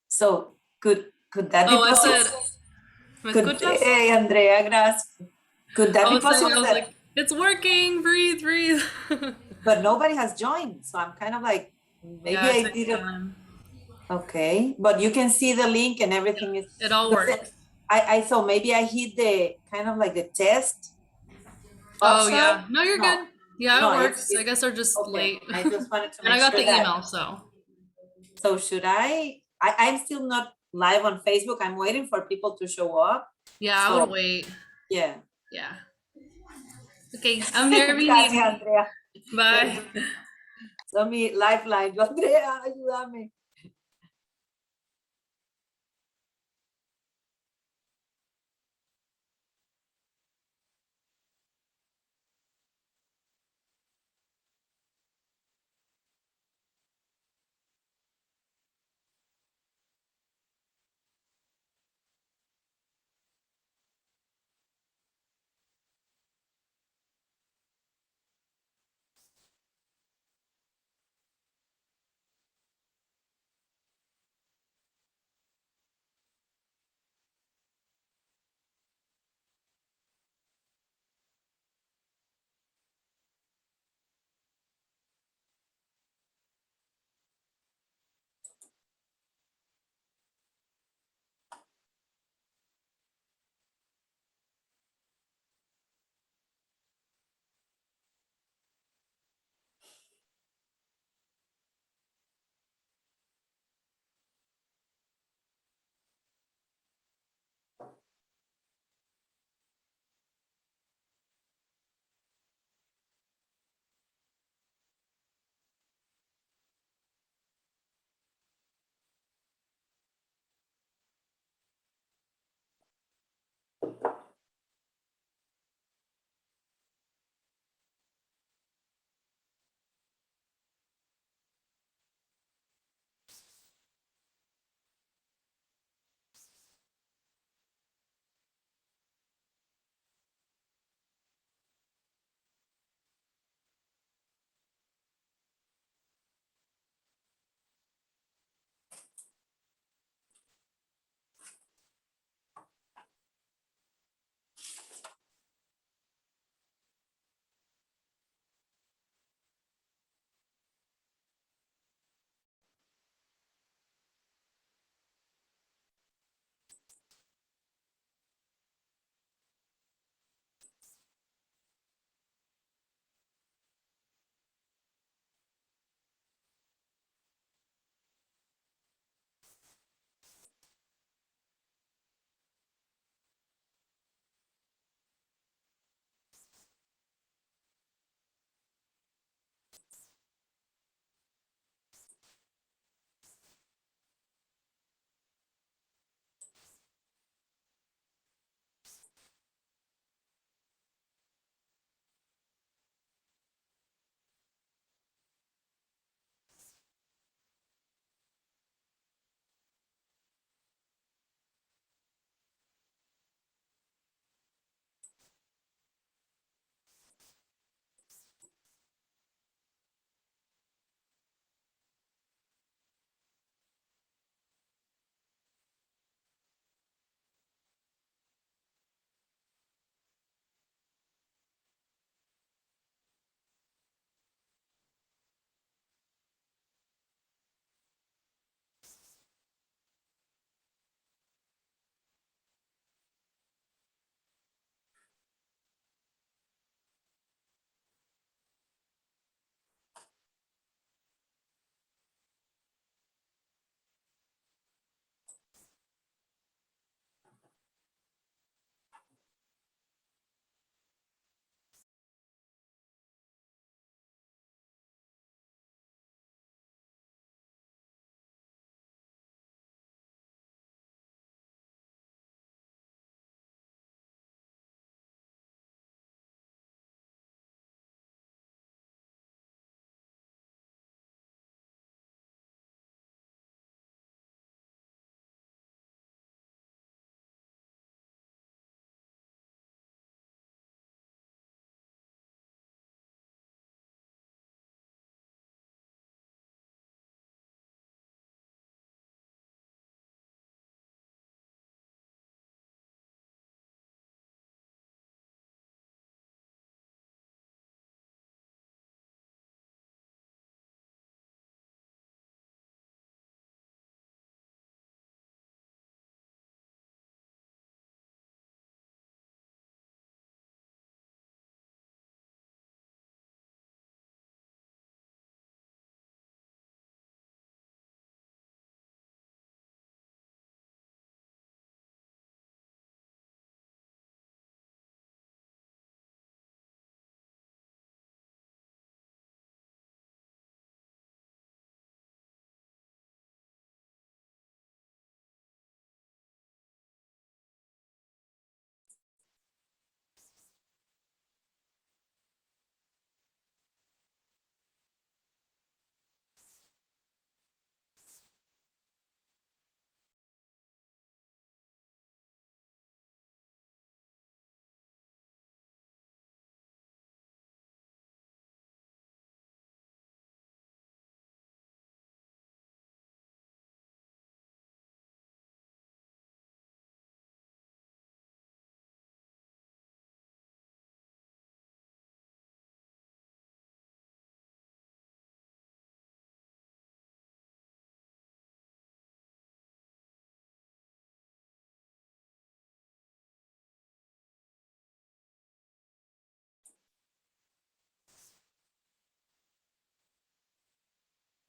So could that be possible? ¿Me escuchas? Hey, Andrea, gracias. Could that I be was saying, possible I was that, like, it's working, breathe, breathe. but nobody has joined, so I'm kind of like, maybe Yeah, it I takes didn't. time. Okay, but you can see the link and everything is. It all because works. I thought maybe I hit the kind of like the test Oh option. yeah, no, you're No, good. Yeah, no, it works. I it's guess they're just okay. late. I just wanted to And I make got sure the that. email, so So should I'm still not live on Facebook. I'm waiting for people to show up. yeah, I So would wait. yeah. Yeah. Okay, I'm here if you Gracias, need me. Andrea. Bye. So mi lifeline, yo, Andrea, ayúdame.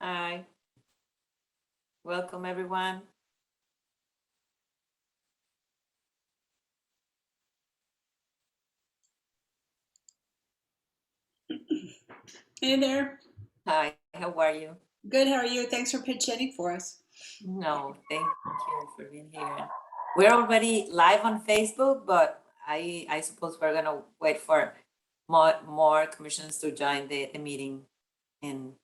Hi, welcome everyone. Hey there. Hi, how are you? Good. How are you? Thanks for pitch hitting for us. No, thank you for being here. We're already live on Facebook, but I suppose we're gonna wait for more commissioners to join the meeting and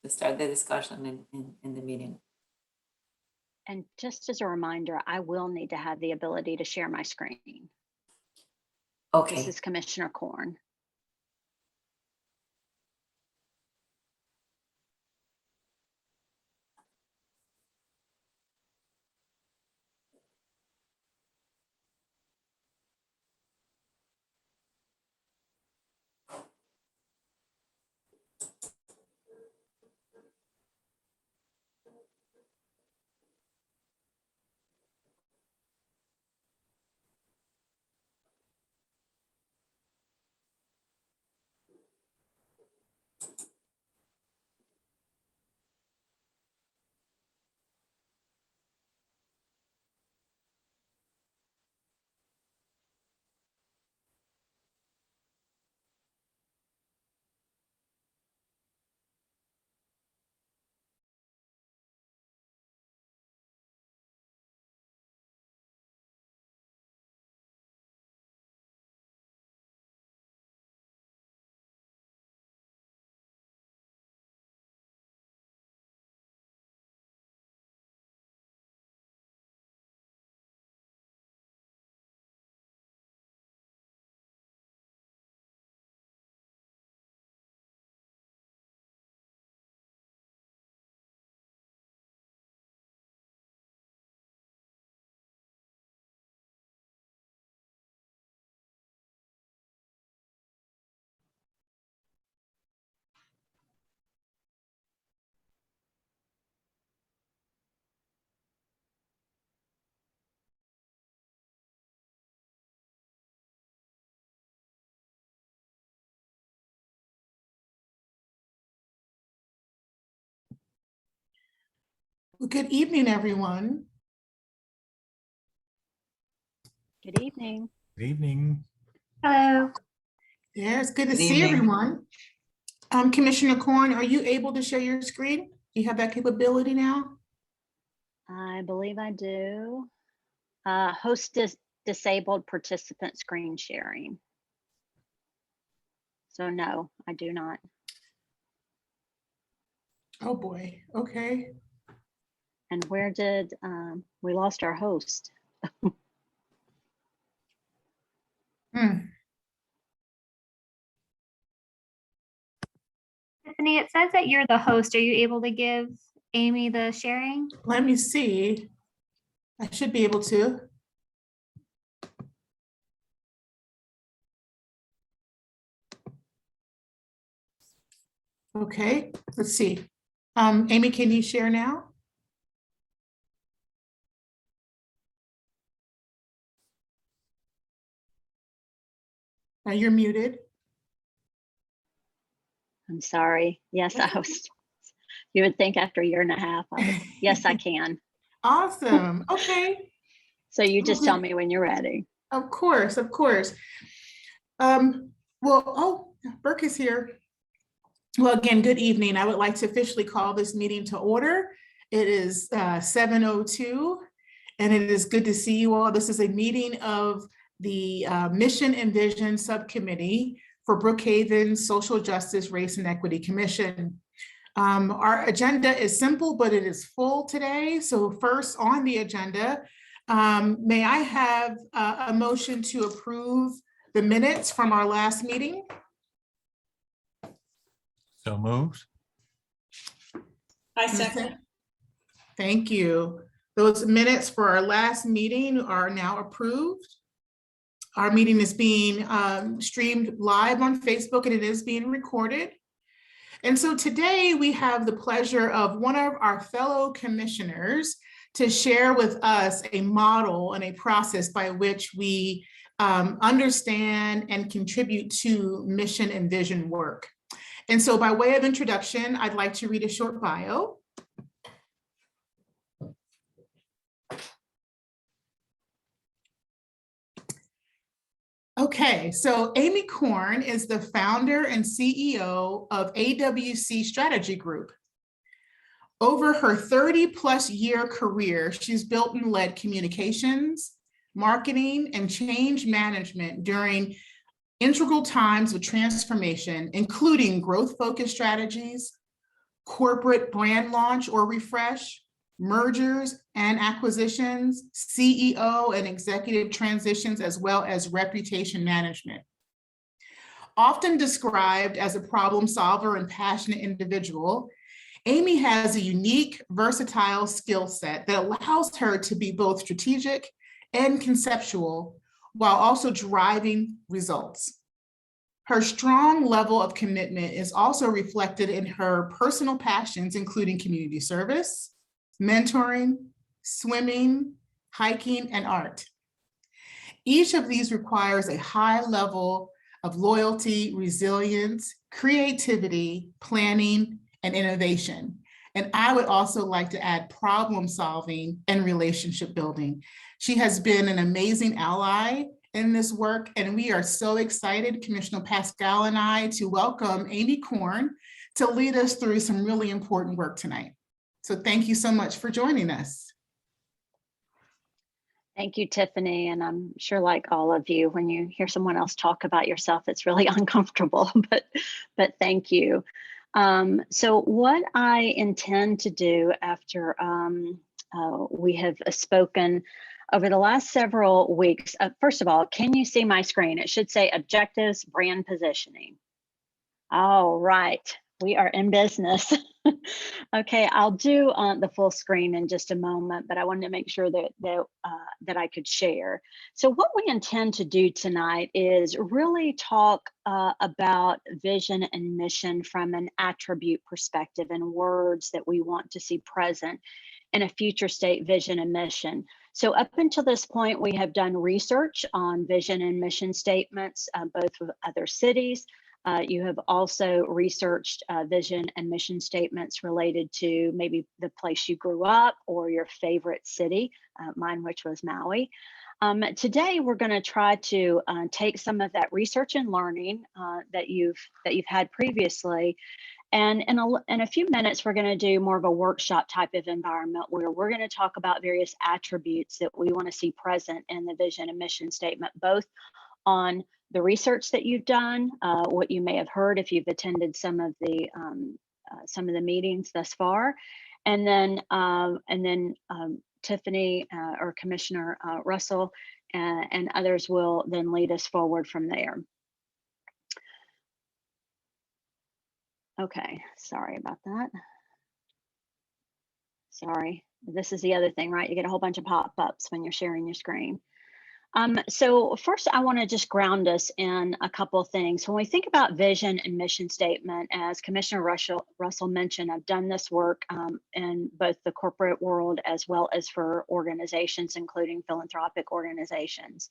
to start the discussion in the meeting. And just as a reminder, I will need to have the ability to share my screen. Okay. This is Commissioner Korn. Well, good evening, everyone. Good evening. Good evening. Hello. Yeah, it's good to Good see evening. everyone. Commissioner Korn, are you able to share your screen? Do you have that capability now? I believe I do. Host disabled participant screen sharing. So no, I do not. Oh, boy. Okay. And where did we lost our host? Tiffany, it says that you're the host. Are you able to give Amy the sharing? Let me see. I should be able to. Okay, let's see. Amy, can you share now? You're muted. I'm sorry. Yes, I was. You would think after a year and a half, yes, I can. Awesome. Okay. So you just tell me when you're ready. Of course, of course. Burke is here. Well, again, good evening. I would like to officially call this meeting to order. It is 7:02, and it is good to see you all. This is a meeting of the Mission and Vision Subcommittee for Brookhaven Social Justice, Race and Equity Commission. Our agenda is simple, but it is full today. So first on the agenda, may I have a motion to approve the minutes from our last meeting? So moved. I second. Thank you. Those minutes for our last meeting are now approved. Our meeting is being streamed live on Facebook, and it is being recorded. And so today we have the pleasure of one of our fellow commissioners to share with us a model and a process by which we understand and contribute to mission and vision work. And so by way of introduction, I'd like to read a short bio. Okay, so Amy Korn is the founder and CEO of AWC Strategy Group. Over her 30+ year career, she's built and led communications, marketing, and change management during integral times of transformation, including growth-focused strategies, corporate brand launch or refresh, mergers and acquisitions, CEO and executive transitions, as well as reputation management. Often described as a problem solver and passionate individual, Amy has a unique, versatile skill set that allows her to be both strategic and conceptual while also driving results. Her strong level of commitment is also reflected in her personal passions, including community service, mentoring, swimming, hiking, and art. Each of these requires a high level of loyalty, resilience, creativity, planning, and innovation. And I would also like to add problem solving and relationship building. She has been an amazing ally in this work, and we are so excited, Commissioner Pascal and I, to welcome Amy Korn to lead us through some really important work tonight. So thank you so much for joining us. Thank you, Tiffany. And I'm sure, like all of you, when you hear someone else talk about yourself, it's really uncomfortable, but thank you. So what I intend to do after we have spoken over the last several weeks, first of all, can you see my screen? It should say objectives, brand positioning. All right, we are in business. Okay, I'll do the full screen in just a moment, but I wanted to make sure that I could share. So what we intend to do tonight is really talk about vision and mission from an attribute perspective and words that we want to see present in a future state vision and mission. So up until this point, we have done research on vision and mission statements, both with other cities. You have also researched vision and mission statements related to maybe the place you grew up or your favorite city, mine, which was Maui. Today, we're going to try to take some of that research and learning that you've had previously. And in a few minutes, we're going to do more of a workshop type of environment where we're going to talk about various attributes that we want to see present in the vision and mission statement, both on the research that you've done, what you may have heard if you've attended some of the meetings thus far, and then Tiffany or Commissioner Russell and others will then lead us forward from there. Okay, sorry about that. Sorry, this is the other thing, right? You get a whole bunch of pop-ups when you're sharing your screen. So first, I want to just ground us in a couple of things. When we think about vision and mission statement, as Commissioner Russell mentioned, I've done this work in both the corporate world as well as for organizations, including philanthropic organizations.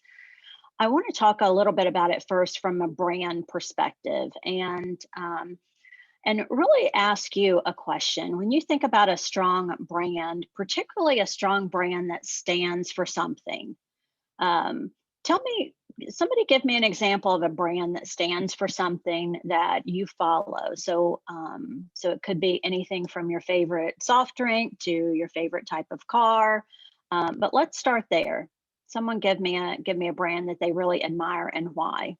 I want to talk a little bit about it first from a brand perspective and really ask you a question. When you think about a strong brand, particularly a strong brand that stands for something, somebody give me an example of a brand that stands for something that you follow. So it could be anything from your favorite soft drink to your favorite type of car. But let's start there. Someone give me a brand that they really admire and why.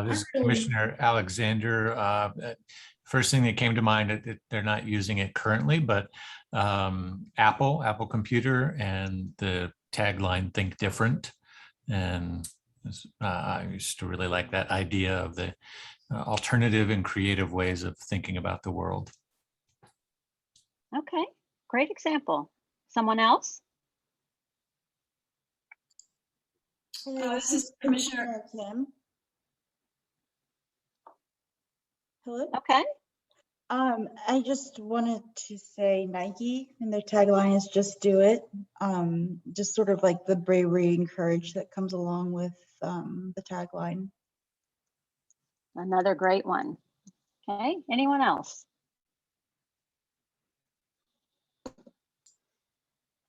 This is Commissioner Alexander. First thing that came to mind, they're not using it currently, but Apple Computer and the tagline "Think Different." And I used to really like that idea of the alternative and creative ways of thinking about the world. Okay, great example. Someone else? This is Commissioner Kim. Hello. Okay. I just wanted to say Nike and their tagline is "Just Do It." Just sort of like the bravery and courage that comes along with the tagline. Another great one. Okay, anyone else?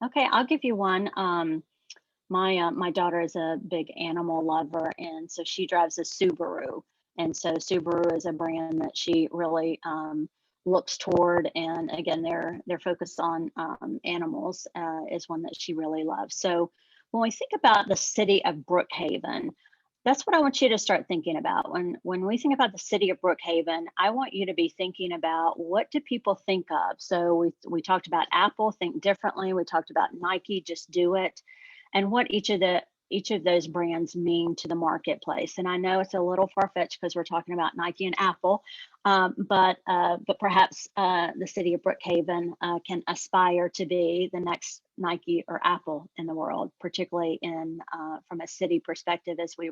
Okay, I'll give you one. my daughter is a big animal lover, and so she drives a Subaru. And so Subaru is a brand that she really looks toward. And again, they're focused on animals is one that she really loves. So when we think about the city of Brookhaven, that's what I want you to start thinking about. When we think about the city of Brookhaven, I want you to be thinking about, what do people think of? So we talked about Apple, think differently. We talked about Nike, just do it. And what each of those brands mean to the marketplace. And I know it's a little far-fetched because we're talking about Nike and Apple, but perhaps the city of Brookhaven can aspire to be the next Nike or Apple in the world, particularly from a city perspective, as we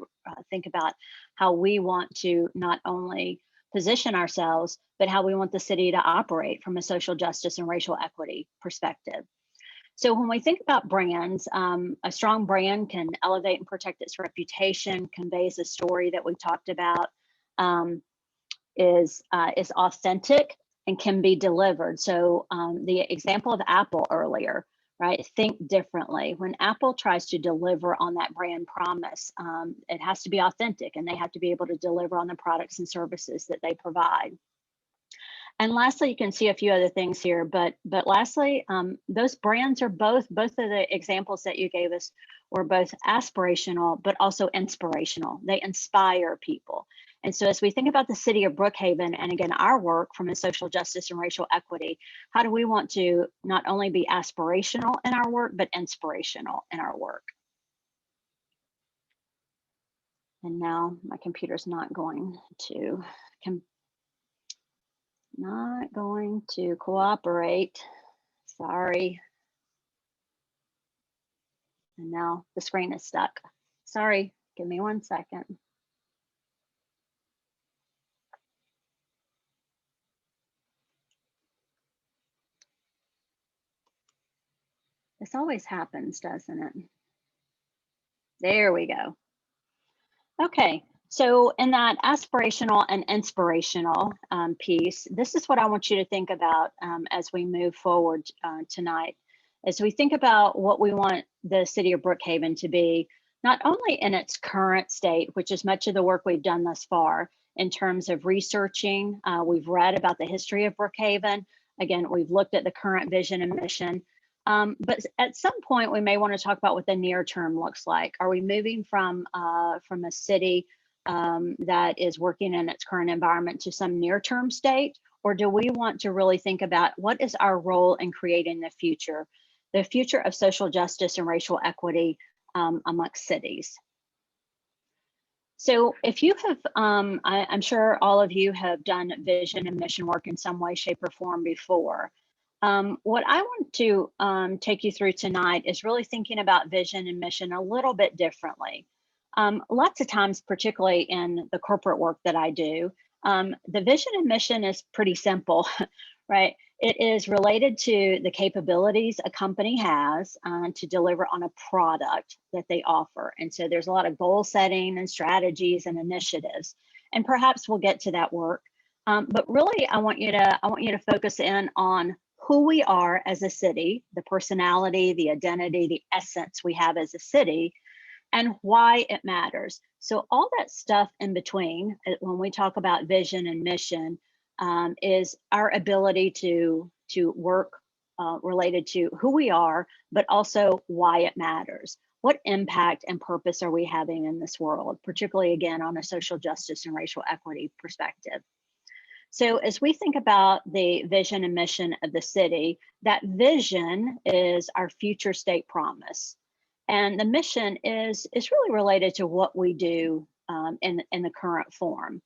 think about how we want to not only position ourselves, but how we want the city to operate from a social justice and racial equity perspective. So when we think about brands, a strong brand can elevate and protect its reputation, conveys a story that we talked about, is authentic and can be delivered. So the example of Apple earlier, right? Think differently. When Apple tries to deliver on that brand promise, it has to be authentic, and they have to be able to deliver on the products and services that they provide. And lastly, you can see a few other things here, but lastly, those brands are both of the examples that you gave us were both aspirational, but also inspirational. They inspire people. And so as we think about the city of Brookhaven, and again, our work from a social justice and racial equity, how do we want to not only be aspirational in our work, but inspirational in our work? And now my computer's not going to cooperate. Sorry. And now the screen is stuck. Sorry, give me 1 second. This always happens, doesn't it? There we go. Okay, so in that aspirational and inspirational piece, this is what I want you to think about as we move forward tonight. As we think about what we want the city of Brookhaven to be, not only in its current state, which is much of the work we've done thus far in terms of researching, we've read about the history of Brookhaven. Again, we've looked at the current vision and mission. But at some point, we may want to talk about what the near term looks like. Are we moving from a city that is working in its current environment to some near term state? Or do we want to really think about what is our role in creating the future of social justice and racial equity amongst cities? So if you have, I'm sure all of you have done vision and mission work in some way, shape, or form before. What I want to take you through tonight is really thinking about vision and mission a little bit differently. Lots of times, particularly in the corporate work that I do, the vision and mission is pretty simple, right? It is related to the capabilities a company has to deliver on a product that they offer. And so there's a lot of goal setting and strategies and initiatives, and perhaps we'll get to that work. But really, I want you to focus in on who we are as a city, the personality, the identity, the essence we have as a city, and why it matters. So all that stuff in between, when we talk about vision and mission, is our ability to work related to who we are, but also why it matters. What impact and purpose are we having in this world, particularly again on a social justice and racial equity perspective? So as we think about the vision and mission of the city, that vision is our future state promise. And the mission is really related to what we do in the current form.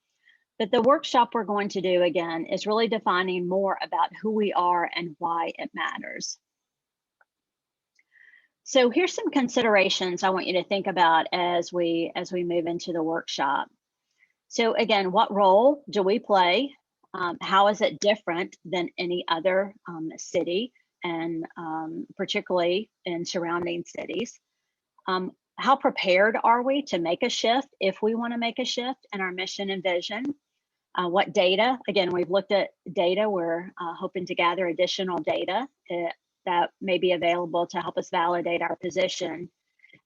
But the workshop we're going to do again is really defining more about who we are and why it matters. So here's some considerations I want you to think about as we move into the workshop. So again, what role do we play? How is it different than any other city, and particularly in surrounding cities? How prepared are we to make a shift if we want to make a shift in our mission and vision? What data? Again, we've looked at data. We're hoping to gather additional data that may be available to help us validate our position.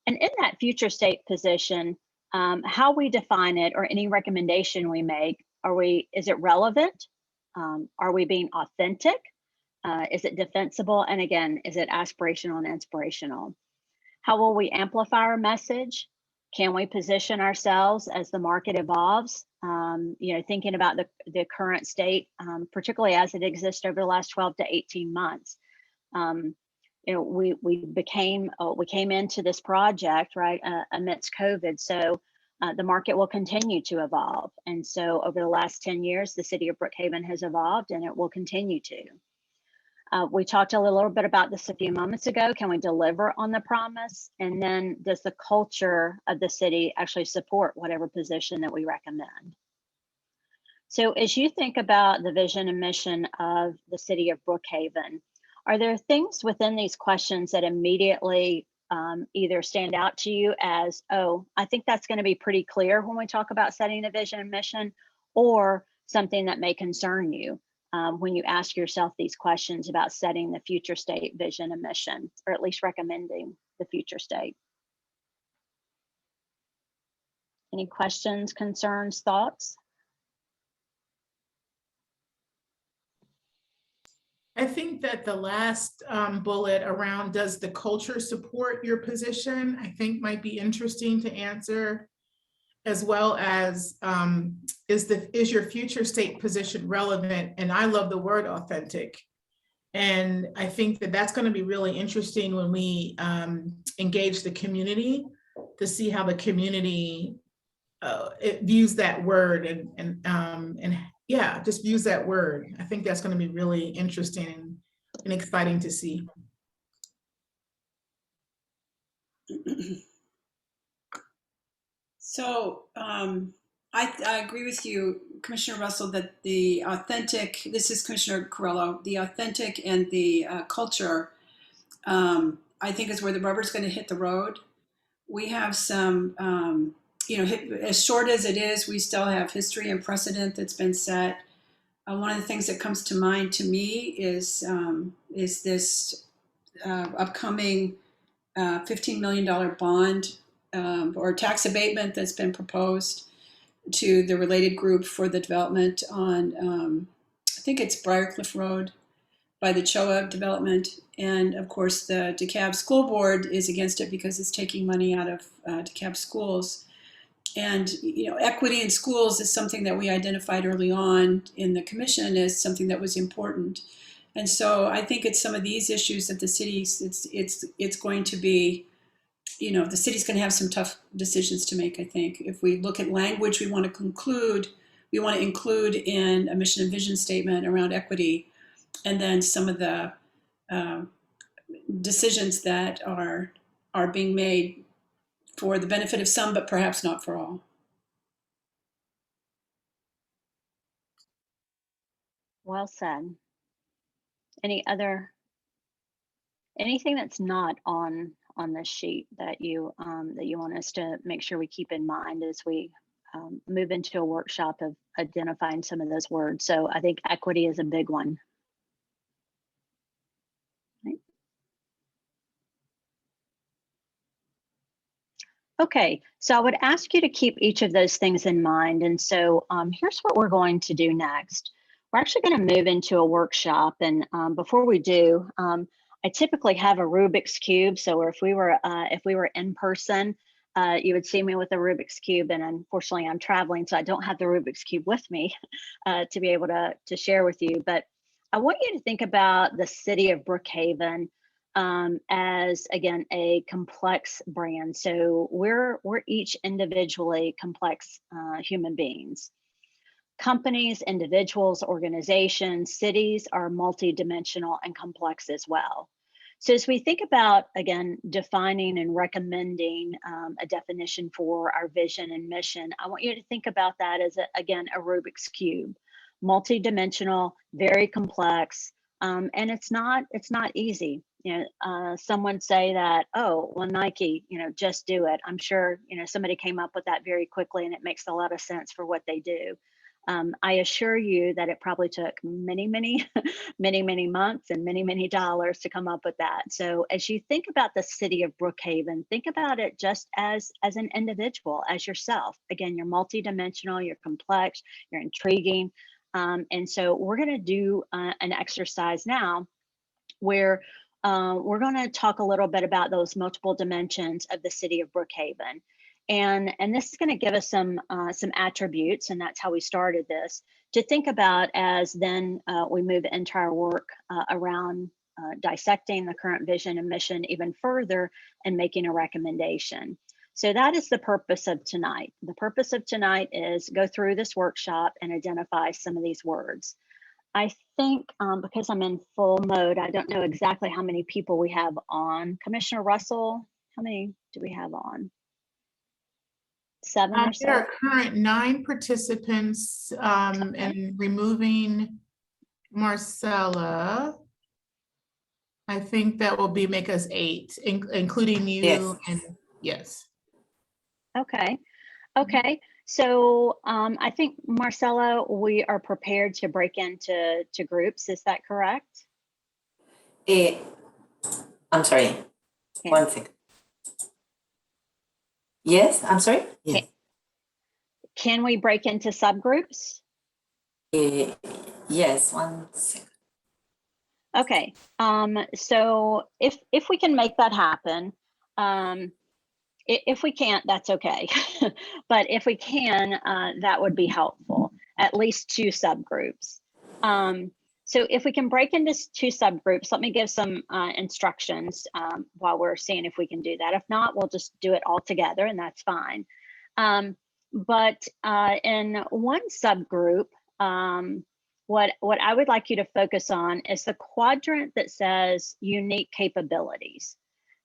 And in that future state position, how we define it or any recommendation we make, is it relevant? Are we being authentic? Is it defensible? And again, is it aspirational and inspirational? How will we amplify our message? Can we position ourselves as the market evolves? Thinking about the current state, particularly as it exists over the last 12 to 18 months. We came into this project, right, amidst COVID. So the market will continue to evolve. And so over the last 10 years, the city of Brookhaven has evolved and it will continue to. We talked a little bit about this a few moments ago. Can we deliver on the promise? And then does the culture of the city actually support whatever position that we recommend? So as you think about the vision and mission of the city of Brookhaven, are there things within these questions that immediately either stand out to you as, oh, I think that's going to be pretty clear when we talk about setting a vision and mission, or something that may concern you when you ask yourself these questions about setting the future state vision and mission, or at least recommending the future state? Any questions, concerns, thoughts? I think that the last bullet around, does the culture support your position, I think might be interesting to answer, as well as is your future state position relevant? And I love the word authentic. And I think that that's going to be really interesting when we engage the community to see how the community it views that word and yeah, just views that word. I think that's going to be really interesting and exciting to see. So I agree with you, Commissioner Russell, that the authentic, this is Commissioner Carrillo, the authentic and the culture, I think is where the rubber's going to hit the road. We have some, as short as it is, we still have history and precedent that's been set. One of the things that comes to mind to me is this upcoming $15 million bond or tax abatement that's been proposed to the related group for the development on, I think it's Briarcliff Road by the CHOA development. And of course, the DeKalb School Board is against it because it's taking money out of DeKalb schools. And equity in schools is something that we identified early on in the commission as something that was important. And so I think it's some of these issues that the city's, it's going to be, the city's going to have some tough decisions to make, I think. If we look at language we want to include in a mission and vision statement around equity, and then some of the decisions that are being made for the benefit of some, but perhaps not for all. Well said. Anything that's not on this sheet that you want us to make sure we keep in mind as we move into a workshop of identifying some of those words? So I think equity is a big one. Right. Okay, so I would ask you to keep each of those things in mind. And so here's what we're going to do next. We're actually going to move into a workshop. And before we do, I typically have a Rubik's Cube. So if we were in person, you would see me with a Rubik's Cube. And unfortunately, I'm traveling, so I don't have the Rubik's Cube with me to be able to share with you. But I want you to think about the city of Brookhaven as, again, a complex brand. So we're each individually complex human beings. Companies, individuals, organizations, cities are multidimensional and complex as well. So as we think about, again, defining and recommending a definition for our vision and mission, I want you to think about that as, again, a Rubik's Cube. Multidimensional, very complex, and it's not easy. Some would say that, oh, well, Nike, just do it. I'm sure, somebody came up with that very quickly, and it makes a lot of sense for what they do. I assure you that it probably took many, many, many months and many dollars to come up with that. So as you think about the city of Brookhaven, think about it just as an individual, as yourself. Again, you're multidimensional, you're complex, you're intriguing. And so we're going to do an exercise now where we're going to talk a little bit about those multiple dimensions of the city of Brookhaven. And this is going to give us some attributes, and that's how we started this, to think about as then we move into our work around dissecting the current vision and mission even further and making a recommendation. So that is the purpose of tonight. The purpose of tonight is go through this workshop and identify some of these words. I think because I'm in full mode, I don't know exactly how many people we have on. Commissioner Russell, how many do we have on? 7 or so? There are current 9 participants, and removing Marcella, I think that will make us 8, including you. Yes. And yes. Okay. So I think, Marcella, we are prepared to break into groups. Is that correct? I'm sorry. Yeah. 1 second. Yes, I'm sorry. Yes. Can we break into subgroups? Yes, 1 second. Okay. So if we can make that happen, if we can't, that's okay. But if we can, that would be helpful. At least 2 subgroups. So if we can break into 2 subgroups, let me give some instructions while we're seeing if we can do that. If not, we'll just do it all together, and that's fine. But in one subgroup, what I would like you to focus on is the quadrant that says unique capabilities.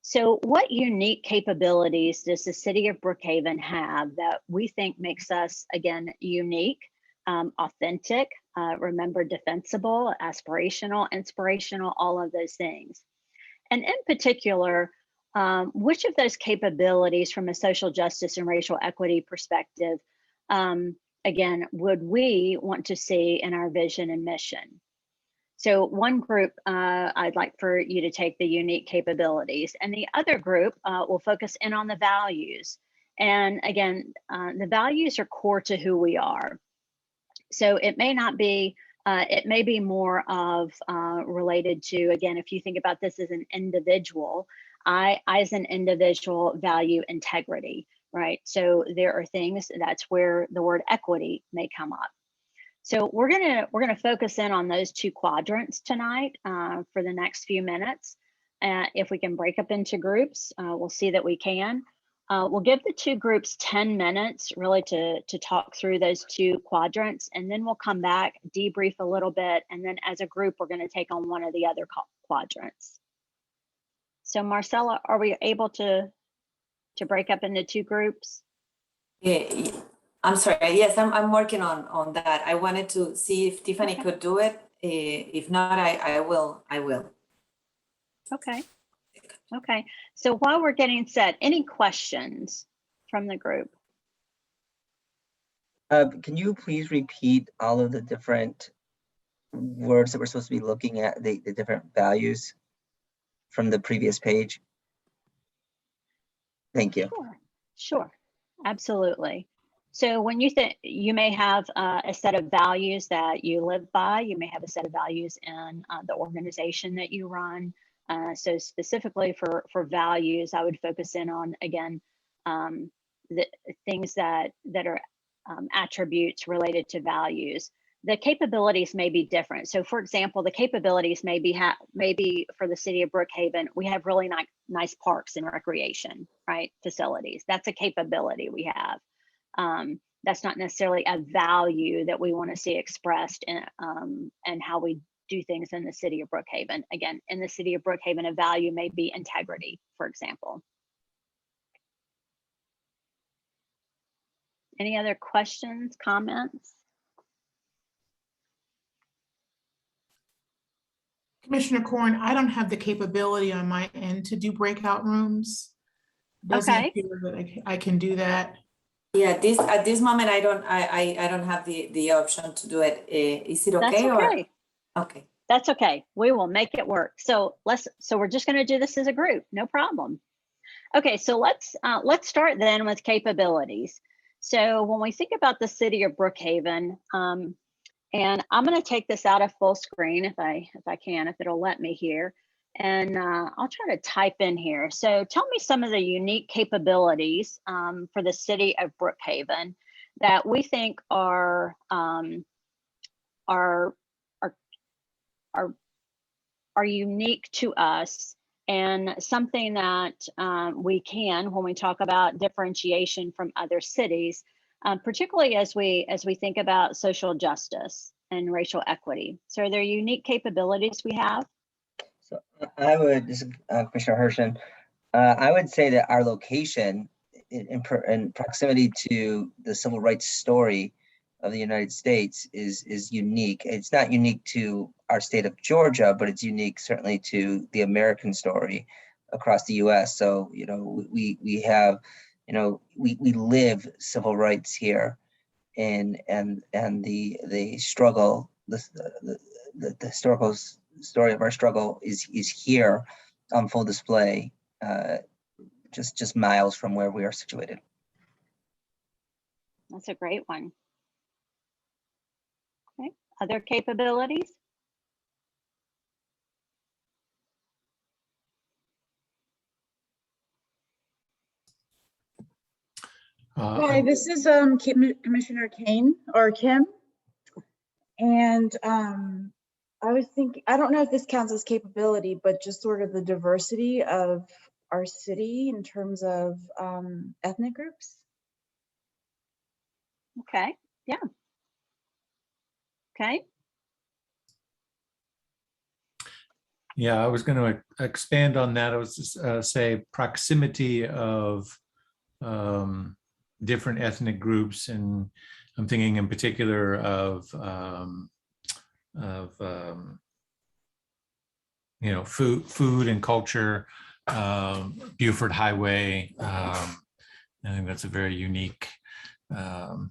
So what unique capabilities does the city of Brookhaven have that we think makes us, again, unique, authentic, remember, defensible, aspirational, inspirational, all of those things? And in particular, which of those capabilities from a social justice and racial equity perspective, again, would we want to see in our vision and mission? So one group, I'd like for you to take the unique capabilities, and the other group will focus in on the values. And again, the values are core to who we are. So it may not be, it may be more of related to, again, if you think about this as an individual, I as an individual value integrity, right? So there are things, that's where the word equity may come up. So we're gonna focus in on those 2 quadrants tonight for the next few minutes. If we can break up into groups, we'll see that we can. We'll give the 2 groups 10 minutes really to talk through those 2 quadrants, and then we'll come back, debrief a little bit, and then as a group, we're gonna take on one of the other quadrants. So Marcella, are we able to break up into 2 groups? Yeah, I'm sorry. Yes, I'm working on that. I wanted to see if Tiffany could do it. If not, I will. Okay. So while we're getting set, any questions from the group? Can you please repeat all of the different words that we're supposed to be looking at, the different values from the previous page? Thank you. Sure, absolutely. So when you think, you may have a set of values that you live by, you may have a set of values in the organization that you run. So specifically for values, I would focus in on, again, the things that are attributes related to values. The capabilities may be different. So for example, the capabilities may be for the city of Brookhaven, we have really nice parks and recreation, right? Facilities. That's a capability we have. That's not necessarily a value that we want to see expressed in and how we do things in the city of Brookhaven. Again, in the city of Brookhaven, a value may be integrity, for example. Any other questions, comments? Commissioner Corn, I don't have the capability on my end to do breakout rooms. Doesn't Okay. appear that I can do that. Yeah, at this moment, I don't have the option to do it. Is it That's okay or? okay. Okay. That's okay. We will make it work. So we're just going to do this as a group. No problem. Okay, so let's start then with capabilities. So when we think about the city of Brookhaven, and I'm going to take this out of full screen if I can, if it'll let me here, and I'll try to type in here. So tell me some of the unique capabilities for the city of Brookhaven that we think are unique to us, and something that we can, when we talk about differentiation from other cities, particularly as we think about social justice and racial equity. So are there unique capabilities we have? So I would, this is Commissioner Hershen, I would say that our location in proximity to the civil rights story of the United States is unique. It's not unique to our state of Georgia, but it's unique certainly to the American story across the US. So, you know, we have, you know, we live civil rights here, and the struggle, the historical story of our struggle is here on full display, just miles from where we are situated. That's a great one. Okay, other capabilities? Hi, this is Commissioner Kane or Kim. And I was thinking, I don't know if this counts as capability, but just sort of the diversity of our city in terms of ethnic groups. Okay, yeah. Okay. Yeah, I was going to expand on that. I was just say proximity of different ethnic groups, and I'm thinking in particular of you know, food and culture, Buford Highway. I think that's a very unique. In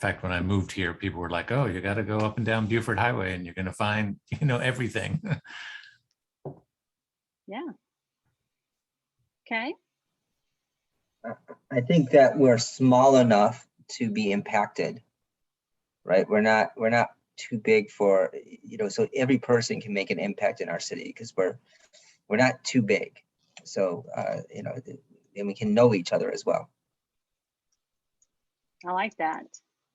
fact, when I moved here, people were like, "Oh, you got to go up and down Buford Highway, and you're going to find, you know, everything." Yeah. Okay. I think that we're small enough to be impacted, right? We're not too big for, you know, so every person can make an impact in our city because we're not too big. So, you know, and we can know each other as well. I like that.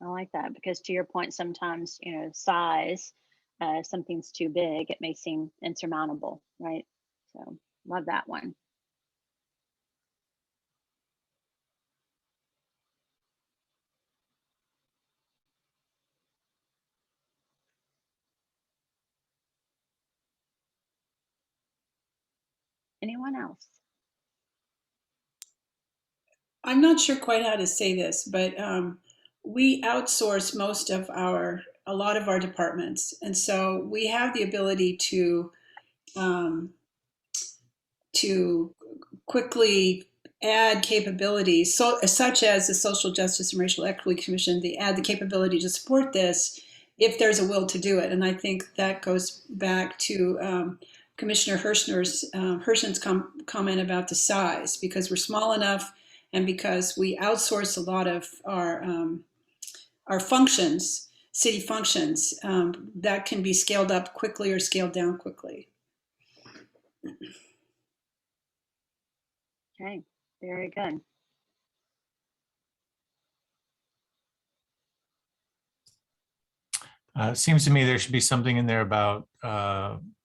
I like that because to your point, sometimes, you know, size, something's too big, it may seem insurmountable, right? So love that one. Anyone else? I'm not sure quite how to say this, but we outsource a lot of our departments. And so we have the ability to quickly add capabilities, such as the Social Justice and Racial Equity Commission. They add the capability to support this if there's a will to do it. And I think that goes back to Commissioner Hershen's comment about the size, because we're small enough and because we outsource a lot of our functions, city functions, that can be scaled up quickly or scaled down quickly. Okay, very good. It seems to me there should be something in there about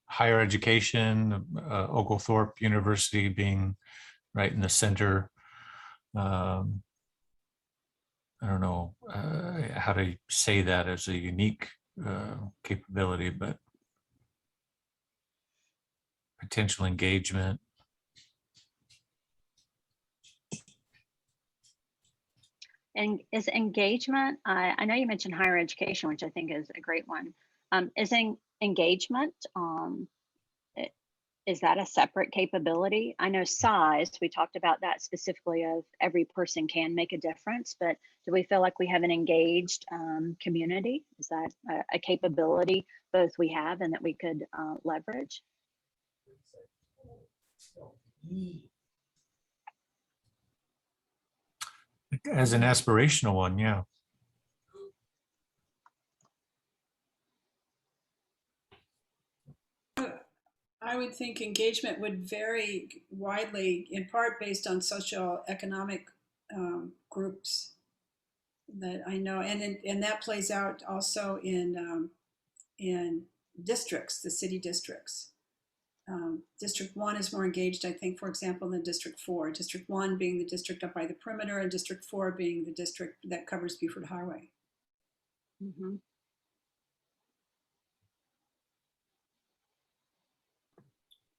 higher education, Oglethorpe University being right in the center. I don't know how to say that as a unique capability, but potential engagement. And is engagement, I know you mentioned higher education, which I think is a great one. Is engagement, is that a separate capability? I know size, we talked about that specifically of every person can make a difference, but do we feel like we have an engaged community? Is that a capability both we have and that we could leverage? As an aspirational one, yeah. I would think engagement would vary widely, in part based on socioeconomic groups that I know, and that plays out also in districts, the city districts. District 1 is more engaged, I think, for example, than District 4. District 1 being the district up by the perimeter, and District 4 being the district that covers Beaufort Highway. Mm-hmm.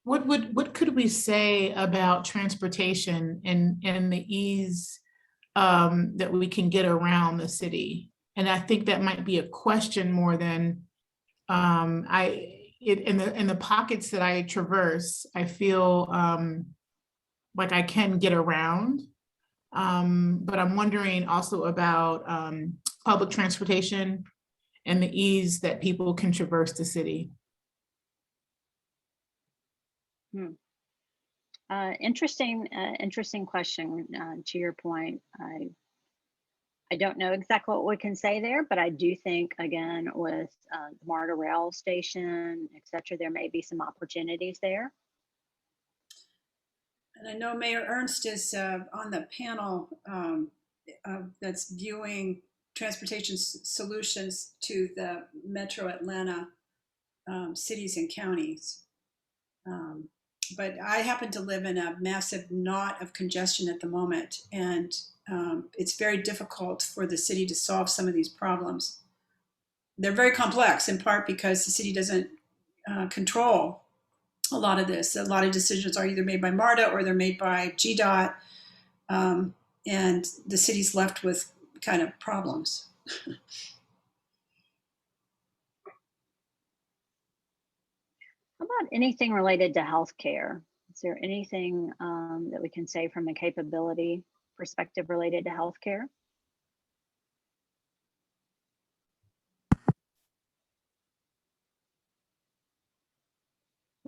What could we say about transportation and the ease that we can get around the city? And I think that might be a question more than in the pockets that I traverse, I feel like I can get around. But I'm wondering also about public transportation and the ease that people can traverse the city. Interesting question. To your point, I don't know exactly what we can say there, but I do think, again, with the MARTA rail station, et cetera, there may be some opportunities there. And I know Mayor Ernst is on the panel that's viewing transportation solutions to the Metro Atlanta cities and counties. But I happen to live in a massive knot of congestion at the moment, and it's very difficult for the city to solve some of these problems. They're very complex, in part because the city doesn't control a lot of this. A lot of decisions are either made by MARTA or they're made by GDOT, and the city's left with kind of problems. How about anything related to healthcare? Is there anything that we can say from a capability perspective related to healthcare?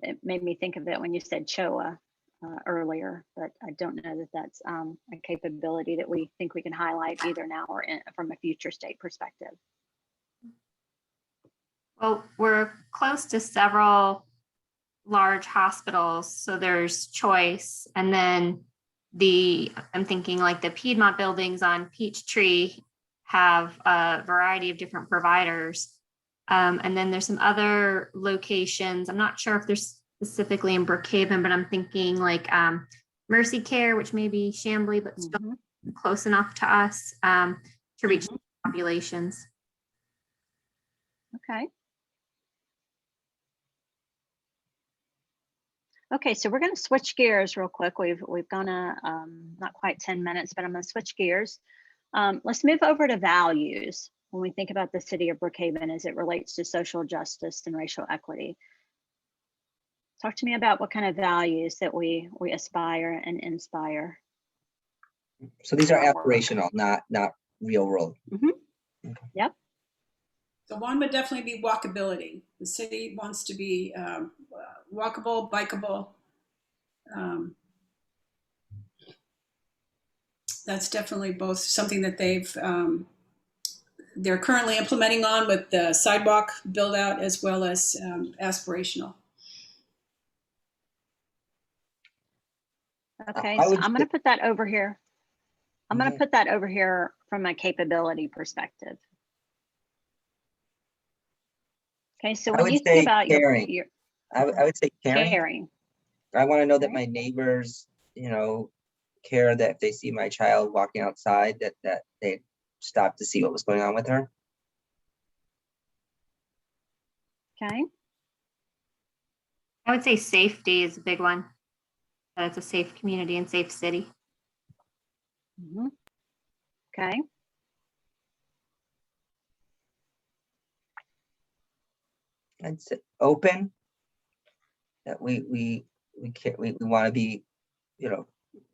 It made me think of it when you said CHOA earlier, but I don't know that that's a capability that we think we can highlight either now or from a future state perspective. Well, we're close to several large hospitals, so there's choice. And then I'm thinking like the Piedmont buildings on Peachtree have a variety of different providers. And then there's some other locations. I'm not sure if they're specifically in Brookhaven, but I'm thinking like Mercy Care, which may be Chamblee, but still close enough to us to reach populations. Okay. Okay, so we're going to switch gears real quick. We've gone not quite 10 minutes, but I'm going to switch gears. Let's move over to values when we think about the city of Brookhaven as it relates to social justice and racial equity. Talk to me about what kind of values that we aspire and inspire. So these are aspirational, not real world. Mm-hmm. Yep. So one would definitely be walkability. The city wants to be walkable, bikeable. That's definitely both something that they're currently implementing on with the sidewalk build out, as well as aspirational. Okay, so I'm going to put that over here. I'm going to put that over here from a capability perspective. Okay, so when you think about caring. I would say caring. Caring. I want to know that my neighbors, care that if they see my child walking outside, that they stop to see what was going on with her. Okay. I would say safety is a big one. That it's a safe community and safe city. Mm-hmm. Okay. I'd say open. that we want to be, you know,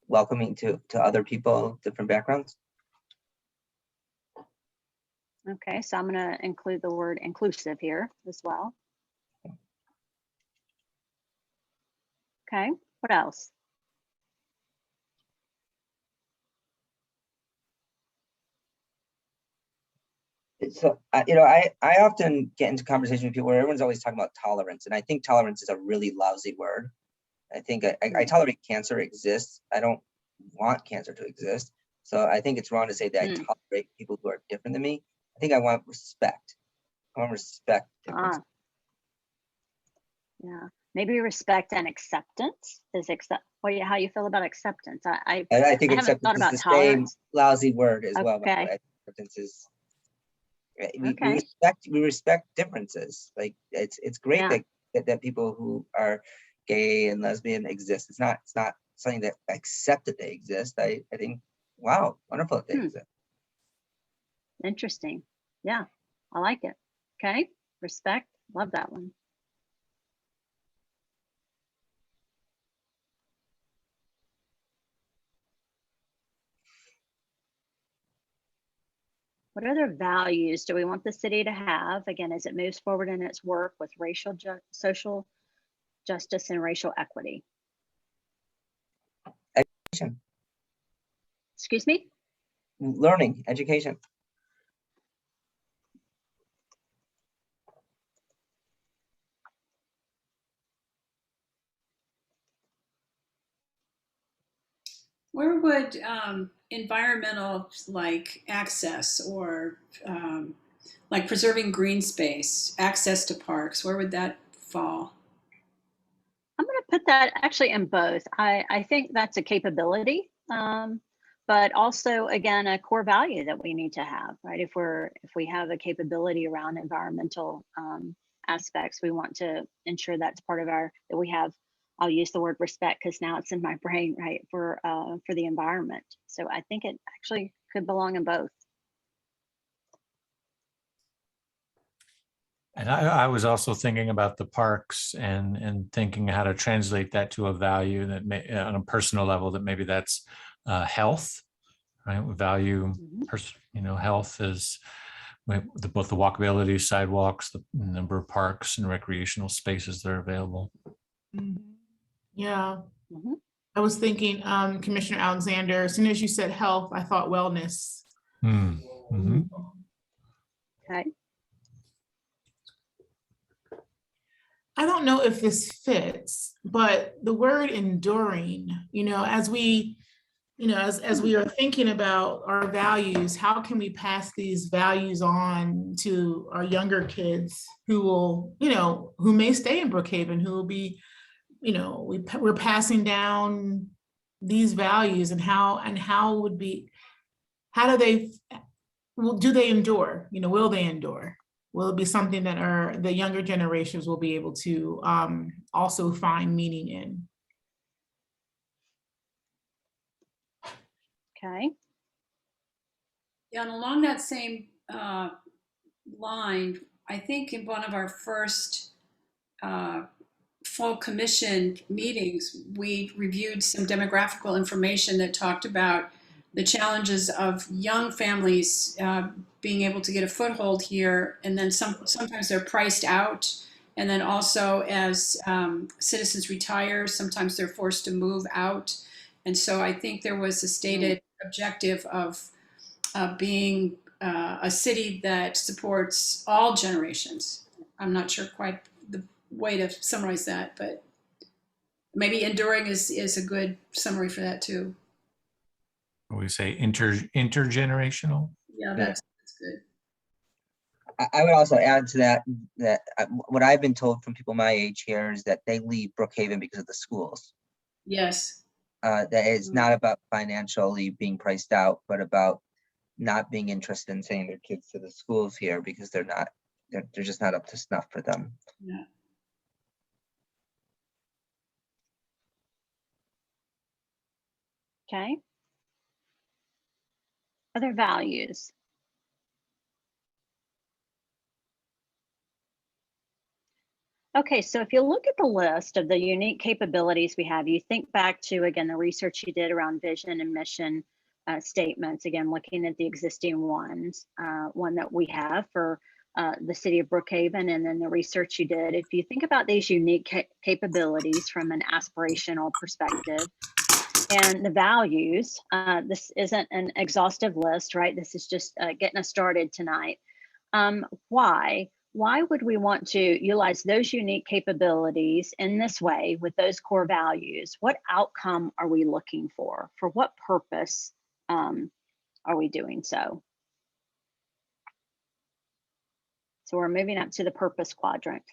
welcoming to other people, different backgrounds. Okay, so I'm going to include the word inclusive here as well. Okay, what else? So, you know, I often get into conversation with people where everyone's always talking about tolerance, and I think tolerance is a really lousy word. I think I tolerate cancer exists. I don't want cancer to exist. So I think it's wrong to say that I tolerate people who are different than me. I think I want respect. I want respect. Ah, yeah, maybe respect and acceptance is how you feel about acceptance. I And I think haven't acceptance thought is about the same tolerance. lousy word as well. Okay. But acceptance is we Okay. respect differences. Like it's great Yeah. that people who are gay and lesbian exist. It's not something that I accept that they exist. I think, wow, wonderful that they exist. Interesting. Yeah, I like it. Okay, respect. Love that one. What other values do we want the city to have, again, as it moves forward in its work with social justice and racial equity? Education. Excuse me? Learning, education. Where would environmental like access or like preserving green space, access to parks, where would that fall? I'm going to put that actually in both. I think that's a capability, but also, again, a core value that we need to have, right? If we have a capability around environmental aspects, we want to ensure that's part of that we have. I'll use the word respect because now it's in my brain, right? For the environment. So I think it actually could belong in both. And I was also thinking about the parks and thinking how to translate that to a value that may, on a personal level, that maybe that's health, right? We value, health is both the walkability, sidewalks, the number of parks and recreational spaces that are available. Yeah. I was thinking, Commissioner Alexander, as soon as you said health, I thought wellness. Okay. I don't know if this fits, but the word enduring, as we are thinking about our values, how can we pass these values on to our younger kids who will, who may stay in Brookhaven, who will be, we're passing down these values, and how do they endure? Will they endure? Will it be something that the younger generations will be able to also find meaning in? Okay. Yeah, and along that same line, I think in one of our first full commission meetings, we reviewed some demographical information that talked about the challenges of young families being able to get a foothold here, and then sometimes they're priced out, and then also as citizens retire, sometimes they're forced to move out. And so I think there was a stated objective of being a city that supports all generations. I'm not sure quite the way to summarize that, but maybe enduring is a good summary for that too. We say intergenerational. Yeah, that's good. I would also add to that what I've been told from people my age here is that they leave Brookhaven because of the schools. Yes. That it's not about financially being priced out, but about not being interested in sending their kids to the schools here because they're just not up to snuff for them. Yeah. Okay. Other values. Okay, so if you look at the list of the unique capabilities we have, you think back to, again, the research you did around vision and mission statements, again, looking at the existing ones, one that we have for the city of Brookhaven, and then the research you did. If you think about these unique capabilities from an aspirational perspective and the values, this isn't an exhaustive list, right? This is just getting us started tonight. Why would we want to utilize those unique capabilities in this way with those core values? What outcome are we looking for? For what purpose are we doing so? So we're moving up to the purpose quadrant.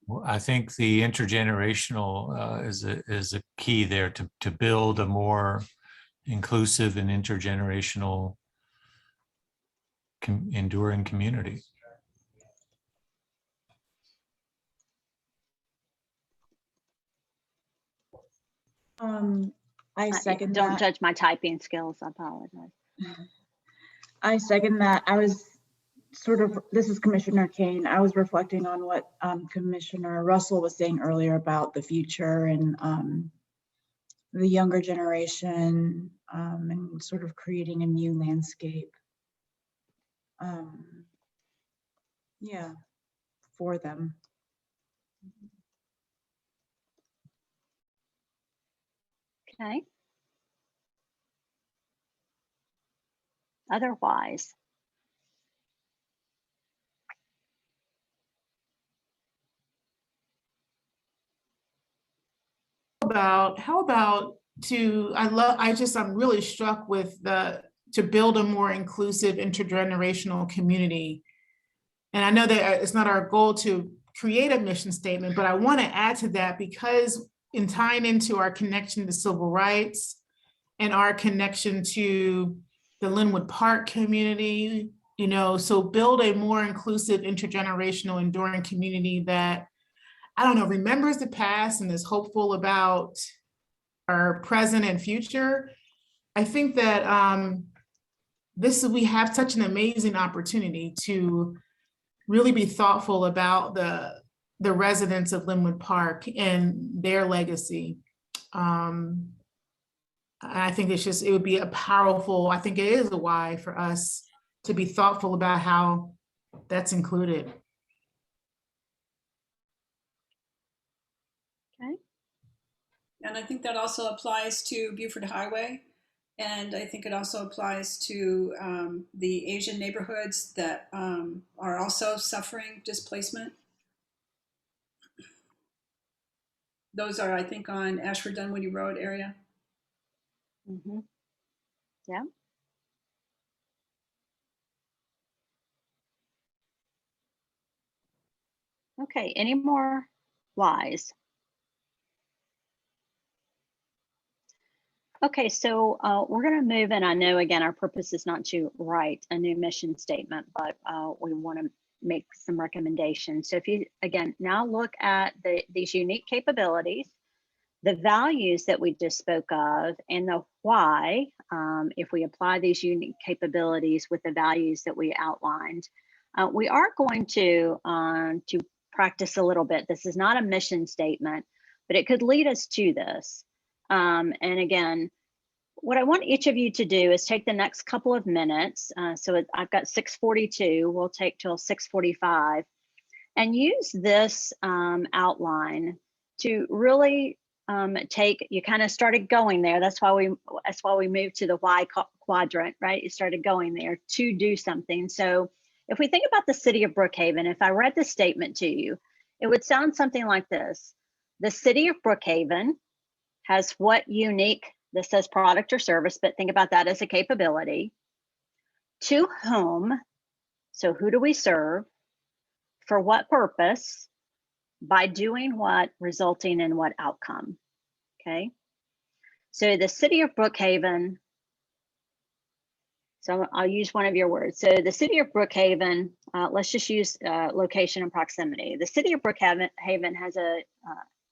Well, I think the intergenerational is a key there to build a more inclusive and intergenerational enduring community. I second Don't that. judge my typing skills, I apologize. I second that. I was this is Commissioner Kane. I was reflecting on what Commissioner Russell was saying earlier about the future and the younger generation and sort of creating a new landscape. Yeah, for them. Okay. Otherwise. How about I'm really struck with to build a more inclusive intergenerational community. And I know that it's not our goal to create a mission statement, but I want to add to that because in tying into our connection to civil rights and our connection to the Linwood Park community, so build a more inclusive intergenerational enduring community that, I don't know, remembers the past and is hopeful about our present and future. I think that we have such an amazing opportunity to really be thoughtful about the residents of Linwood Park and their legacy. I think it would be I think it is a why for us to be thoughtful about how that's included. Okay. And I think that also applies to Buford Highway. And I think it also applies to the Asian neighborhoods that are also suffering displacement. Those are, I think, on Ashford Dunwoody Road area. Mm-hmm. Yeah. Okay, any more whys? Okay, so we're going to move, and I know, again, our purpose is not to write a new mission statement, but we want to make some recommendations. So if you, again, now look at these unique capabilities, the values that we just spoke of, and the why, if we apply these unique capabilities with the values that we outlined, we are going to practice a little bit. This is not a mission statement, but it could lead us to this. And again, what I want each of you to do is take the next couple of minutes. So I've got 6:42, we'll take till 6:45, and use this outline to really you kind of started going there. That's why we moved to the why quadrant, right? You started going there to do something. So if we think about the city of Brookhaven, if I read the statement to you, it would sound something like this. The city of Brookhaven has what unique, this says product or service, but think about that as a capability. To whom, so who do we serve? For what purpose? By doing what? Resulting in what outcome? Okay. So the city of Brookhaven, so I'll use one of your words. So the city of Brookhaven, let's just use location and proximity. The city of Brookhaven has a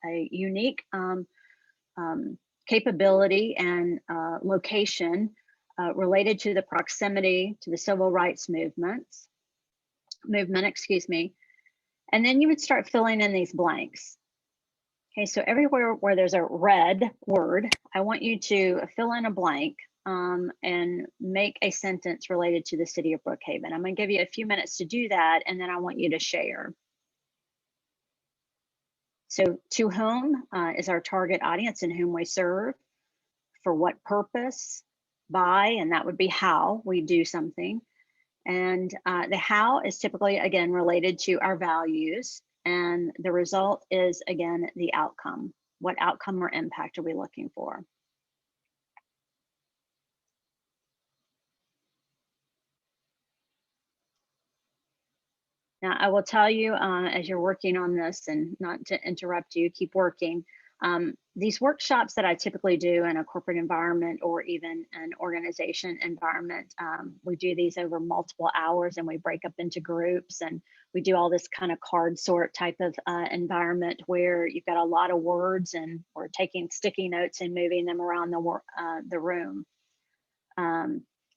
unique capability and location related to the proximity to the civil rights movement, excuse me. And then you would start filling in these blanks. Okay, so everywhere where there's a red word, I want you to fill in a blank and make a sentence related to the city of Brookhaven. I'm going to give you a few minutes to do that, and then I want you to share. So to whom is our target audience and whom we serve? For what purpose? By, and that would be how we do something. And the how is typically, again, related to our values. And the result is, again, the outcome. What outcome or impact are we looking for? Now, I will tell you, as you're working on this, and not to interrupt you, keep working. These workshops that I typically do in a corporate environment or even an organization environment, we do these over multiple hours, and we break up into groups, and we do all this kind of card sort type of environment where you've got a lot of words, and we're taking sticky notes and moving them around the room,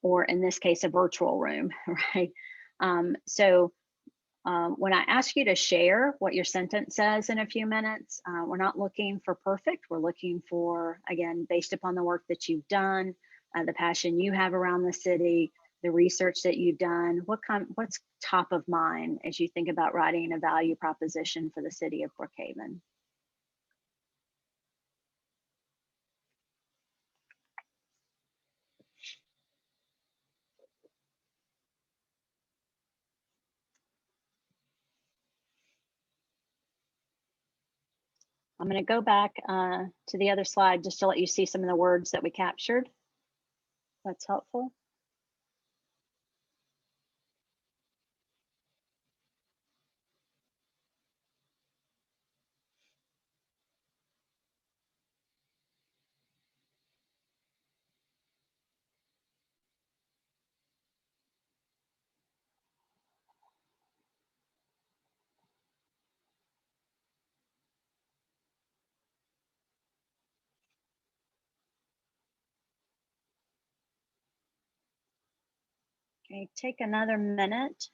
or in this case, a virtual room, right? When I ask you to share what your sentence says in a few minutes, we're not looking for perfect. We're looking for, again, based upon the work that you've done, the passion you have around the city, the research that you've done, what's top of mind as you think about writing a value proposition for the city of Brookhaven. I'm going to go back to the other slide just to let you see some of the words that we captured. That's helpful. Okay, take another minute.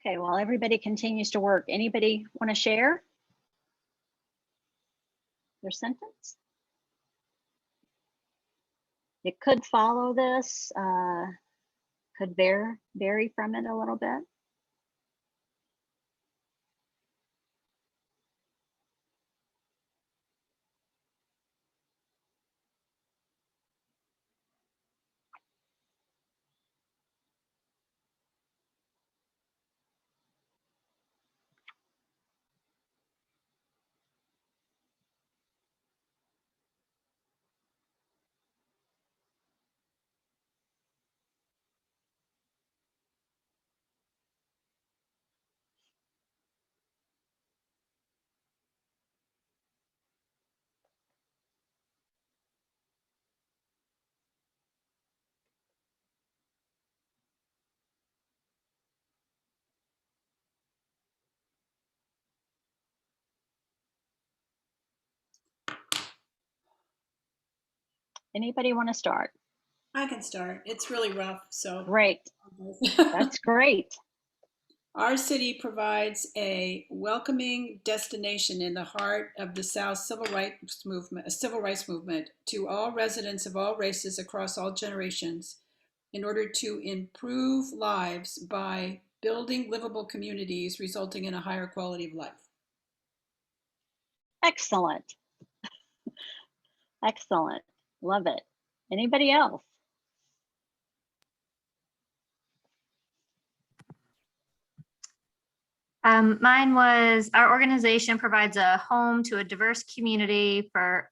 Okay, while everybody continues to work, anybody want to share their sentence? It could follow this, could vary from it a little bit. Anybody want to start? I can start. It's really rough, so. Great. That's great. Our city provides a welcoming destination in the heart of the South civil rights movement to all residents of all races across all generations in order to improve lives by building livable communities resulting in a higher quality of life. Excellent. Excellent. Love it. Anybody else? Mine was, our organization provides a home to a diverse community for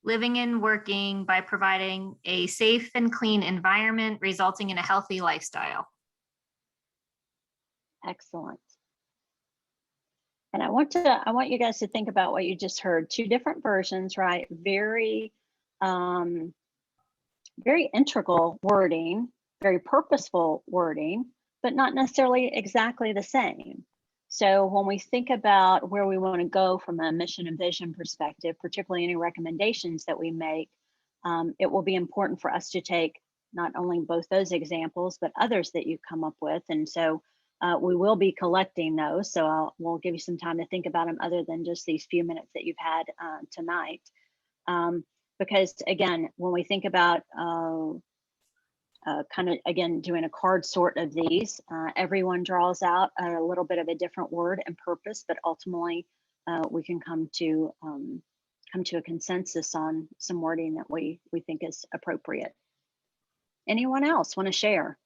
living and working by providing a safe and clean environment, resulting in a healthy lifestyle. Excellent. And I want you guys to think about what you just heard. Two different versions, right? Very integral wording, very purposeful wording, but not necessarily exactly the same. So when we think about where we want to go from a mission and vision perspective, particularly any recommendations that we make, it will be important for us to take not only both those examples, but others that you come up with. And so we will be collecting those. So we'll give you some time to think about them other than just these few minutes that you've had tonight. Because again, when we think about kind of, again, doing a card sort of these, everyone draws out a little bit of a different word and purpose, but ultimately we can come to a consensus on some wording that we think is appropriate. Anyone else want to share?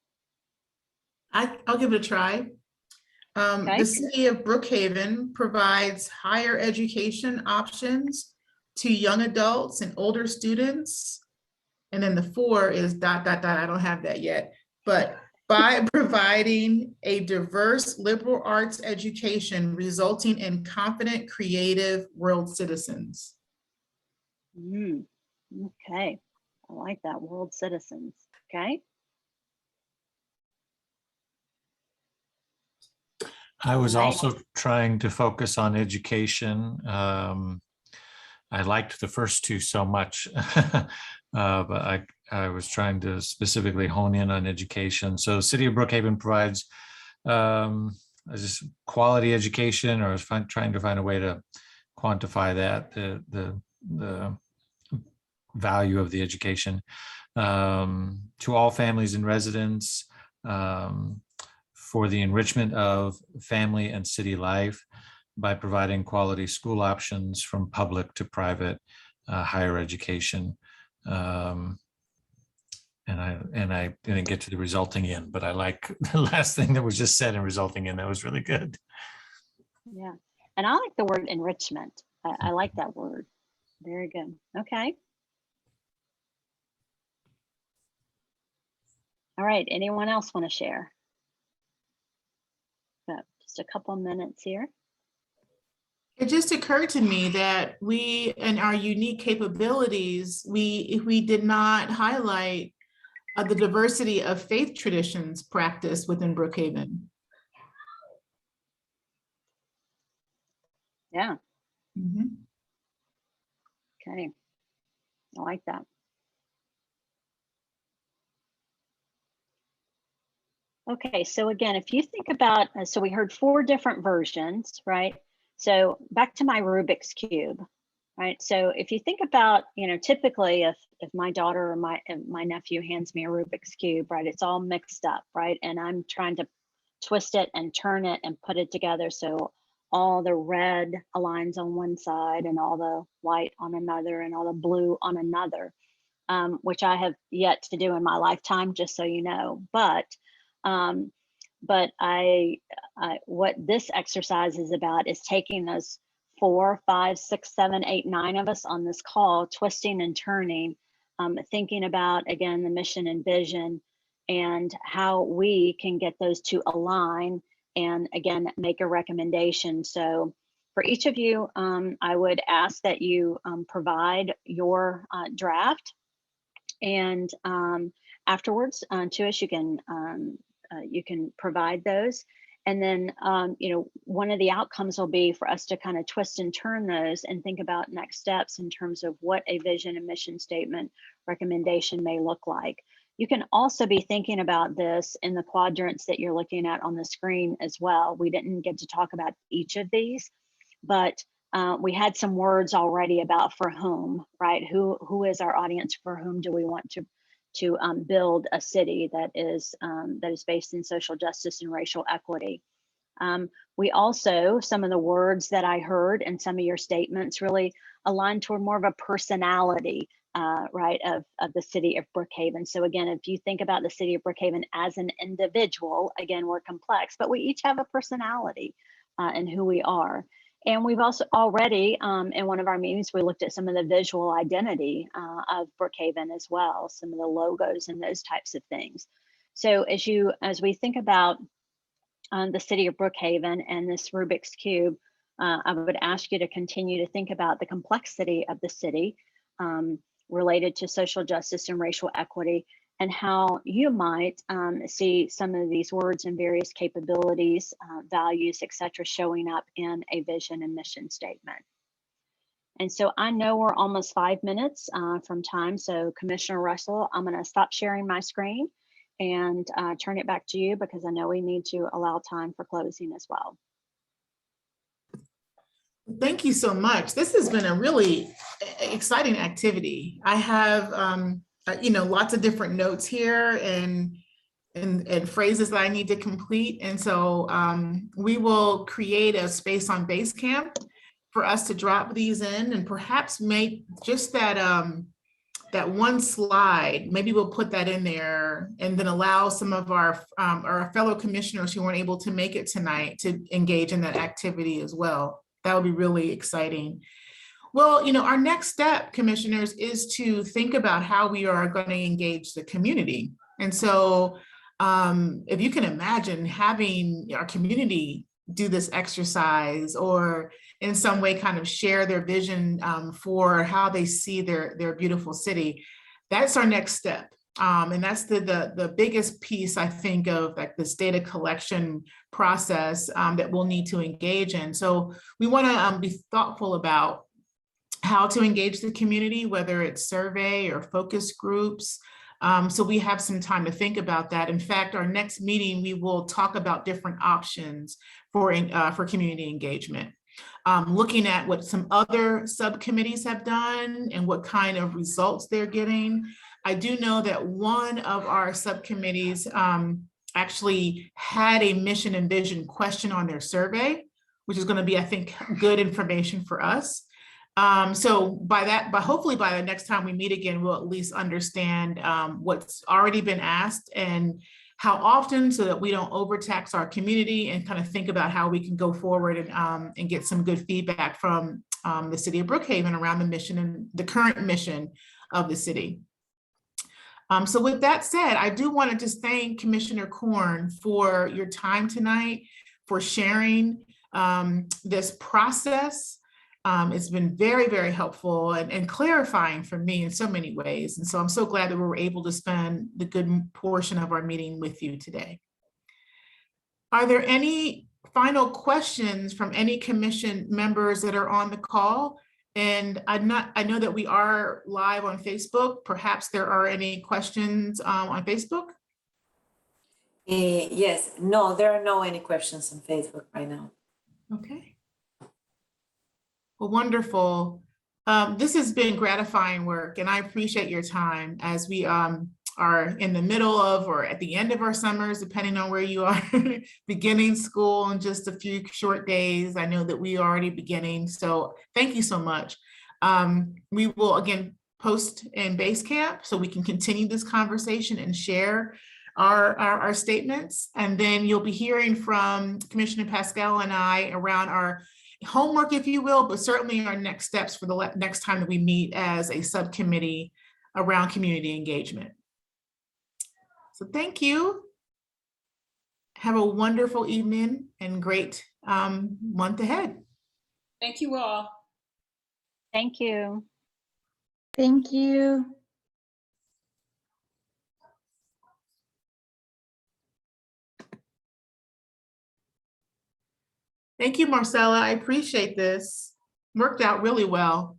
I'll give it a try. Okay. The city of Brookhaven provides higher education options to young adults and older students. And then the 4 is ... I don't have that yet, but by providing a diverse liberal arts education resulting in confident, creative world citizens. Okay, I like that, world citizens. Okay. I was Right. also trying to focus on education. I liked the first 2 so much, but I was trying to specifically hone in on education. So City of Brookhaven provides just quality education, or I was trying to find a way to quantify that, the value of the education to all families and residents, for the enrichment of family and city life by providing quality school options from public to private higher education. And I didn't get to the resulting in, but I like the last thing that was just said in resulting in. That was really good. Yeah, and I like the word enrichment. I like that word. Very good. Okay. All right, anyone else want to share? Got just a couple minutes here. It just occurred to me that we, and our unique capabilities, we did not highlight the diversity of faith traditions practiced within Brookhaven. Yeah. Mm-hmm. Okay, I like that. Okay, so again, if you think about, so we heard 4 different versions, right? So back to my Rubik's Cube, right? So if you think about, typically if my daughter or my nephew hands me a Rubik's Cube, right, it's all mixed up, right? And I'm trying to twist it and turn it and put it together. So all the red aligns on one side and all the white on another and all the blue on another, which I have yet to do in my lifetime, just so you know. But what this exercise is about is taking those 4, 5, 6, 7, 8, 9 of us on this call, twisting and turning, thinking about, again, the mission and vision and how we can get those to align and, again, make a recommendation. So for each of you, I would ask that you provide your draft, and afterwards to us, you can provide those. And then, one of the outcomes will be for us to kind of twist and turn those and think about next steps in terms of what a vision and mission statement recommendation may look like. You can also be thinking about this in the quadrants that you're looking at on the screen as well. We didn't get to talk about each of these, but we had some words already about for whom, right? Who is our audience? For whom do we want to build a city that is based in social justice and racial equity? We also, some of the words that I heard and some of your statements really align toward more of a personality right, of the city of Brookhaven. So again, if you think about the city of Brookhaven as an individual, again, we're complex, but we each have a personality in who we are. And we've also already, in one of our meetings, we looked at some of the visual identity of Brookhaven as well, some of the logos and those types of things. So as we think about the city of Brookhaven and this Rubik's Cube, I would ask you to continue to think about the complexity of the city related to social justice and racial equity, and how you might see some of these words and various capabilities, values, etc., showing up in a vision and mission statement. And so I know we're almost 5 minutes from time. So Commissioner Russell, I'm going to stop sharing my screen and turn it back to you, because I know we need to allow time for closing as well. Thank you so much. This has been a really exciting activity. I have, lots of different notes here and phrases that I need to complete. And so we will create a space on Basecamp for us to drop these in, and perhaps make just that one slide. Maybe we'll put that in there, and then allow some of our fellow commissioners who weren't able to make it tonight to engage in that activity as well. That would be really exciting. Well, our next step, commissioners, is to think about how we are going to engage the community. And so if you can imagine having our community do this exercise, or in some way kind of share their vision for how they see their beautiful city, that's our next step. And that's the biggest piece, I think, of like this data collection process that we'll need to engage in. So we want to be thoughtful about how to engage the community, whether it's survey or focus groups. So we have some time to think about that. In fact, our next meeting, we will talk about different options for community engagement. Looking at what some other subcommittees have done and what kind of results they're getting. I do know that one of our subcommittees actually had a mission and vision question on their survey, which is going to be, I think, good information for us. So hopefully by the next time we meet again, we'll at least understand what's already been asked and how often, so that we don't overtax our community, and kind of think about how we can go forward and get some good feedback from the city of Brookhaven around the mission and the current mission of the city. So with that said, I do want to just thank Commissioner Korn for your time tonight, for sharing this process. It's been very, very helpful and clarifying for me in so many ways. And so I'm so glad that we were able to spend the good portion of our meeting with you today. Are there any final questions from any commission members that are on the call? And I know that we are live on Facebook. Perhaps there are any questions on Facebook? Yes, no, there are any questions on Facebook right now. Okay. Well, wonderful. This has been gratifying work, and I appreciate your time as we are in the middle of or at the end of our summers, depending on where you are, beginning school in just a few short days. I know that we are already beginning, so thank you so much. We will again post in Basecamp so we can continue this conversation and share our statements. And then you'll be hearing from Commissioner Pascal and I around our homework, if you will, but certainly our next steps for the next time that we meet as a subcommittee around community engagement. So thank you. Have a wonderful evening and great month ahead. Thank you all. Thank you. Thank you. Thank you, Marcella. I appreciate this. Worked out really well.